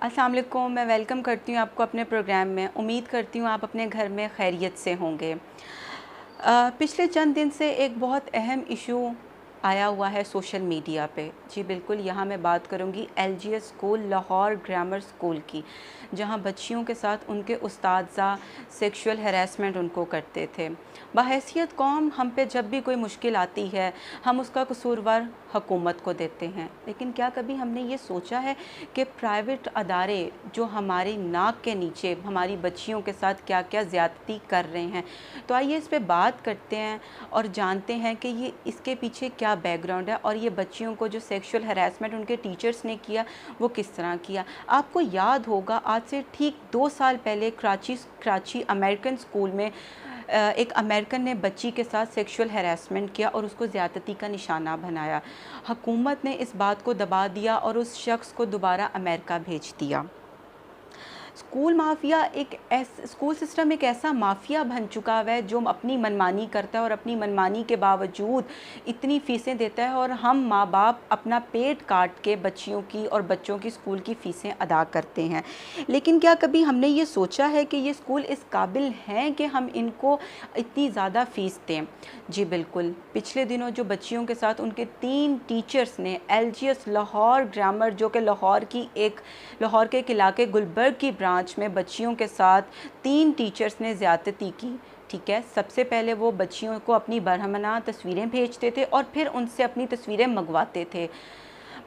अस्सलाम वालेकुम। मैं वेलकम करती हूँ आपको अपने प्रोग्राम में। उम्मीद करती हूँ आप अपने घर में खैरियत से होंगे। पिछले चंद दिन से एक बहुत अहम इशू आया हुआ है सोशल मीडिया पे। जी बिल्कुल, यहाँ मैं बात करूँगी LGS school, Lahore grammar school की, जहाँ बच्चियों के साथ उनके उस्तादज़ा सेक्सुअल हैरेसमेंट उनको करते थे। बहैसियत कौम हम पे जब भी कोई मुश्किल आती है, हम उसका कसूरवार हुकूमत को देते हैं, लेकिन क्या कभी हमने ये सोचा है कि प्राइवेट अदारे जो हमारी नाक के नीचे हमारी बच्चियों के साथ क्या क्या ज़्यादती कर रहे हैं। तो आइए इस पे बात करते हैं और जानते हैं कि ये इसके पीछे क्या बैकग्राउंड है और ये बच्चियों को जो सेक्सुअल हैरेसमेंट उनके टीचर्स ने किया वो किस तरह किया। आपको याद होगा, आज से ठीक 2 साल पहले कराची अमेरिकन स्कूल में एक अमेरिकन ने बच्ची के साथ सेक्सुअल हैरेसमेंट किया और उसको ज़्यादती का निशाना बनाया। हुकूमत ने इस बात को दबा दिया और उस शख्स को दोबारा अमेरिका भेज दिया। स्कूल सिस्टम एक ऐसा माफिया बन चुका है जो अपनी मनमानी करता है और अपनी मनमानी के बावजूद इतनी फ़ीसें देता है और हम माँ बाप अपना पेट काट के बच्चियों की और बच्चों की स्कूल की फ़ीसें अदा करते हैं। लेकिन क्या कभी हमने ये सोचा है कि ये स्कूल इस काबिल हैं कि हम इनको इतनी ज़्यादा फ़ीस दें? जी बिल्कुल, पिछले दिनों जो बच्चियों के साथ उनके 3 टीचर्स ने एलजीएस लाहौर ग्रामर, जो कि लाहौर के एक इलाके गुलबर्ग की ब्रांच में बच्चियों के साथ 3 टीचर्स ने ज़्यादती की। ठीक है, सबसे पहले वो बच्चियों को अपनी बरहमना तस्वीरें भेजते थे और फिर उनसे अपनी तस्वीरें मंगवाते थे।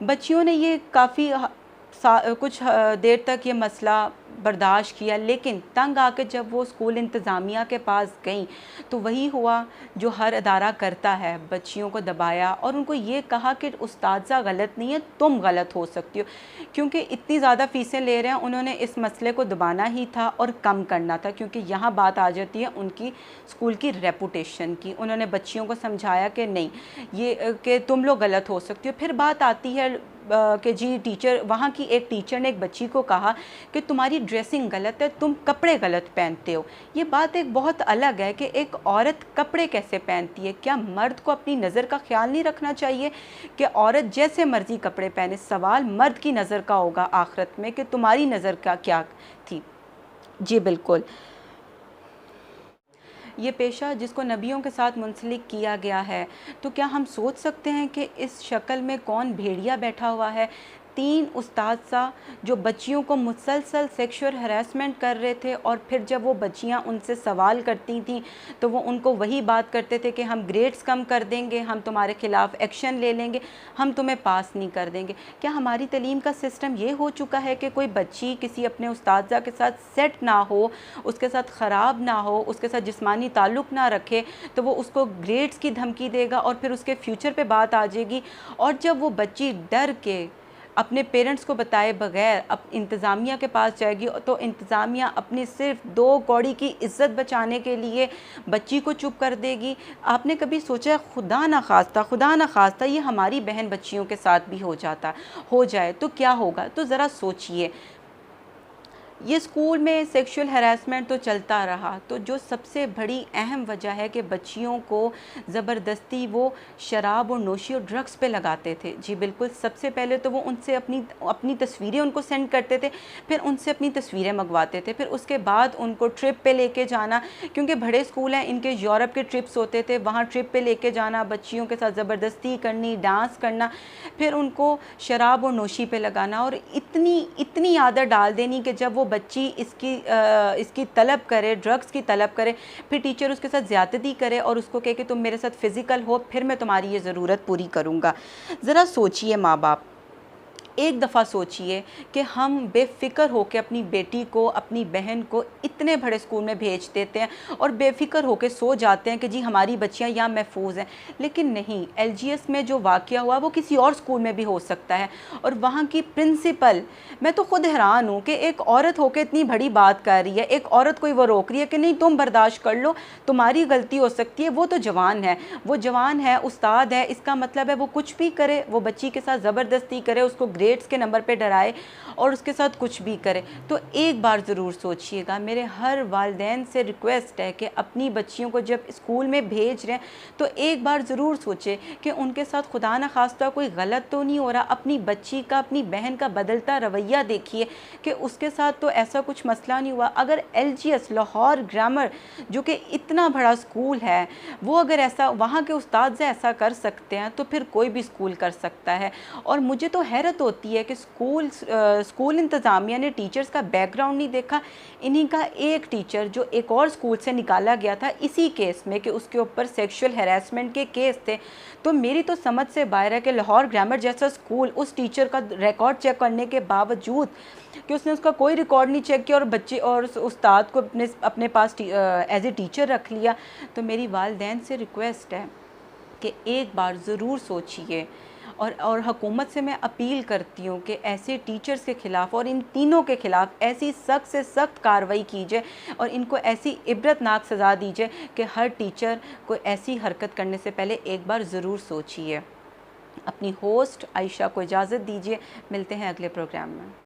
बच्चियों ने ये काफ़ी कुछ देर तक ये मसला बर्दाश्त किया, लेकिन तंग आकर जब वो स्कूल इंतज़ामिया के पास गईं तो वही हुआ जो हर अदारा करता है, बच्चियों को दबाया और उनको ये कहा कि उस्तादज़ा गलत नहीं है, तुम गलत हो सकती हो। क्योंकि इतनी ज़्यादा फ़ीसें ले रहे हैं, उन्होंने इस मसले को दबाना ही था और कम करना था, क्योंकि यहाँ बात आ जाती है उनकी स्कूल की रेपुटेशन की। उन्होंने बच्चियों को समझाया कि नहीं, ये कि तुम लोग गलत हो सकती हो। फिर बात आती है कि जी टीचर, वहाँ की एक टीचर ने एक बच्ची को कहा कि तुम्हारी ड्रेसिंग गलत है, तुम कपड़े गलत पहनते हो। ये बात एक बहुत अलग है कि एक औरत कपड़े कैसे पहनती है। क्या मर्द को अपनी नज़र का ख्याल नहीं रखना चाहिए कि औरत जैसे मर्ज़ी कपड़े पहने? सवाल मर्द की नज़र का होगा आखिरत में कि तुम्हारी नज़र का क्या थी। जी बिल्कुल, ये पेशा जिसको नबियों के साथ मुंसलिक किया गया है, तो क्या हम सोच सकते हैं कि इस शक्ल में कौन भेड़िया बैठा हुआ है? 3 उस्ताद जो बच्चियों को मुसलसल सेक्सुअल हरासमेंट कर रहे थे और फिर जब वो बच्चियां उनसे सवाल करती थीं तो वो उनको वही बात करते थे कि हम ग्रेड्स कम कर देंगे, हम तुम्हारे ख़िलाफ़ एक्शन ले लेंगे, हम तुम्हें पास नहीं कर देंगे। क्या हमारी तलीम का सिस्टम ये हो चुका है कि कोई बच्ची किसी अपने उस्ताद के साथ सेट ना हो, उसके साथ ख़राब ना हो, उसके साथ जिस्मानी ताल्लुक़ ना रखे, तो वो उसको ग्रेड्स की धमकी देगा और फिर उसके फ्यूचर पे बात आ जाएगी। और जब वो बच्ची डर के अपने पेरेंट्स को बताए बगैर अब इंतज़ामिया के पास जाएगी तो इंतज़ामिया अपनी सिर्फ 2 कौड़ी की इज़्ज़त बचाने के लिए बच्ची को चुप कर देगी। आपने कभी सोचा, खुदा न खास्ता ये हमारी बहन बच्चियों के साथ भी हो जाए तो क्या होगा? तो ज़रा सोचिए। ये स्कूल में सेक्सुअल हैरेसमेंट तो चलता रहा, तो जो सबसे बड़ी अहम वजह है कि बच्चियों को ज़बरदस्ती वो शराब और नोशी और ड्रग्स पे लगाते थे। जी बिल्कुल, सबसे पहले तो वो उनसे अपनी तस्वीरें उनको सेंड करते थे, फिर उनसे अपनी तस्वीरें मंगवाते थे, फिर उसके बाद उनको ट्रिप पे लेके जाना, क्योंकि बड़े स्कूल हैं, इनके यूरोप के ट्रिप्स होते थे, वहाँ ट्रिप पे लेके जाना, बच्चियों के साथ ज़बरदस्ती करनी, डांस करना, फिर उनको शराब और नोशी पे लगाना और इतनी आदत डाल देनी कि जब वो बच्ची इसकी तलब करे, ड्रग्स की तलब करे, फिर टीचर उसके साथ ज़्यादती करे और उसको कहे कि तुम मेरे साथ फ़िज़िकल हो, फिर मैं तुम्हारी ये ज़रूरत पूरी करूँगा। ज़रा सोचिए माँ बाप, एक दफ़ा सोचिए कि हम बेफ़िक्र होकर अपनी बेटी को, अपनी बहन को इतने बड़े स्कूल में भेज देते हैं और बेफ़िक्र होकर सो जाते हैं कि जी हमारी बच्चियां यहाँ महफूज हैं। लेकिन नहीं, एलजीएस में जो वाक़या हुआ वो किसी और स्कूल में भी हो सकता है। और वहाँ की प्रिंसिपल, मैं तो ख़ुद हैरान हूँ कि एक औरत होकर इतनी बड़ी बात कर रही है, एक औरत को वो रोक रही है कि नहीं तुम बर्दाश्त कर लो, तुम्हारी गलती हो सकती है। वो तो जवान है, वो जवान है, उस्ताद है, इसका मतलब है वो कुछ भी करे, वो बच्ची के साथ ज़बरदस्ती करे, उसको ग्रेड्स के नंबर पे डराए और उसके साथ कुछ भी करे, तो एक बार ज़रूर सोचिएगा। मेरे हर वालिदैन से रिक्वेस्ट है कि अपनी बच्चियों को जब स्कूल में भेज रहे हैं तो एक बार ज़रूर सोचें कि उनके साथ खुदा न खास्ता कोई गलत तो नहीं हो रहा। अपनी बच्ची का, अपनी बहन का बदलता रवैया देखिए कि उसके साथ तो ऐसा कुछ मसला नहीं हुआ। अगर LGS लाहौर ग्रामर जो कि इतना बड़ा स्कूल है, वो अगर ऐसा, वहाँ के उस्ताद ऐसा कर सकते हैं तो फिर कोई भी स्कूल कर सकता है। और मुझे तो हैरत होती है कि स्कूल इंतज़ामिया ने टीचर्स का बैकग्राउंड नहीं देखा। इन्हीं का एक टीचर जो एक और स्कूल से निकाला गया था इसी केस में कि उसके ऊपर सेक्सुअल हैरेसमेंट के केस थे, तो मेरी तो समझ से बाहर है कि लाहौर ग्रामर जैसा स्कूल उस टीचर का रिकॉर्ड चेक करने के बावजूद कि उसने उसका कोई रिकॉर्ड नहीं चेक किया और बच्चे और उस्ताद को अपने पास एज ए टीचर रख लिया। तो मेरी वालिदैन से रिक्वेस्ट है कि एक बार ज़रूर सोचिए। और हुकूमत से मैं अपील करती हूँ कि ऐसे टीचर्स के ख़िलाफ़ और इन तीनों के ख़िलाफ़ ऐसी सख्त से सख्त कार्रवाई कीजिए और इनको ऐसी इबरतनाक सज़ा दीजिए कि हर टीचर को ऐसी हरकत करने से पहले एक बार ज़रूर सोचिए। अपनी होस्ट आयशा को इजाज़त दीजिए, मिलते हैं अगले प्रोग्राम में।